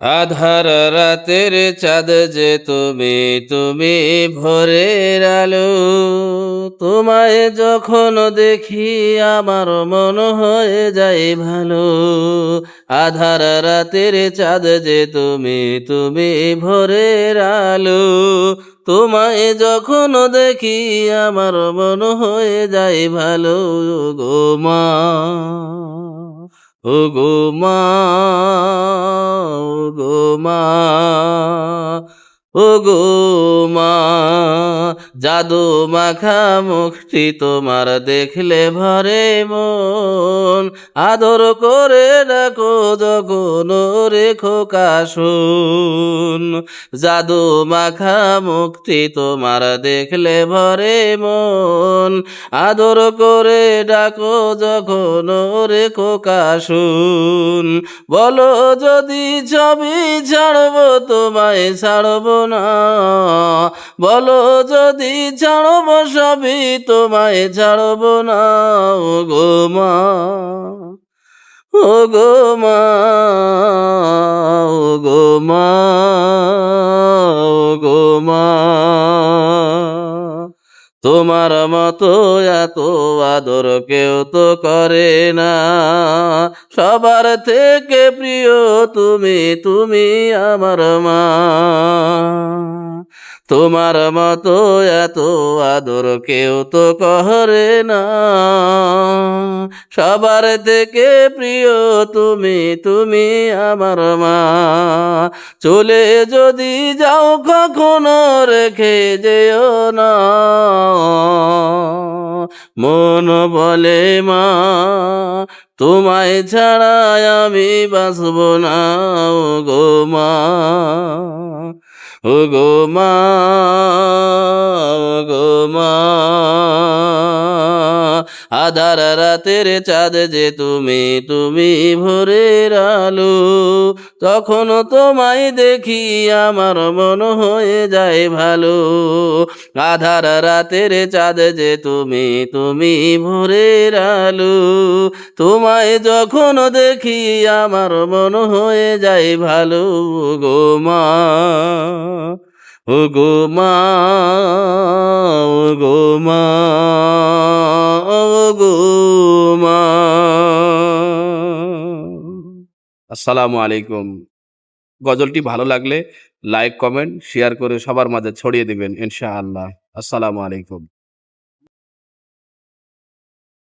আধার রাতের চাঁদ যে তুমি, তুমি ভোরের আলো। তোমায় যখন দেখি আমার মন হয়ে যায় ভালো। আধার রাতের চাঁদ যে তুমি, তুমি ভোরের আলো। তোমায় যখন দেখি আমার মন হয়ে যায় ভালো গো মা। ও গো মা, ও গো মা, ও গো মা। জাদু মাখা মুখটি তোমার দেখলে ভরে মন। আদর করে ডাকো যখন রে খোকা শোন। জাদু মাখা মুখটি তোমার দেখলে ভরে মন। আদর করে ডাকো যখন রে খোকা শোন। বলো যদি ছবি ছাড়বো তোমায় ছাড়বো না। বলো যদি ছাড়বো সবই তোমায় ছাড়বো না। ও গো মা, ও গো মা, ও গো মা, ও গো মা। তোমার মতো এত আদর কেউ তো করে না। সবার থেকে প্রিয় তুমি, তুমি আমার মা। তোমার মতো এত আদর কেউ তো করে না। সবার থেকে প্রিয় তুমি, তুমি আমার মা। চলে যদি যাও কখনো রেখে যেও না। মন বলে মা, তোমায় ছাড়া আমি বাঁচব না। ও গো মা, ও গো মা, ও গো মা। আধার রাতের চাঁদ যে তুমি, তুমি ভোরের আলো। তখন তোমায় দেখি আমার মন হয়ে যায় ভালো। আধার রাতের চাঁদ যে তুমি, তুমি ভোরের আলো। তোমায় যখন দেখি আমার মন হয়ে যায় ভালো গো মা। ও গো মা, ও গো মা, ও গো মা। আসসালামু আলাইকুম। গজলটি ভালো লাগলে লাইক, কমেন্ট, শেয়ার করে সবার মাঝে ছড়িয়ে দিবেন ইনশাআল্লাহ। আসসালামু আলাইকুম।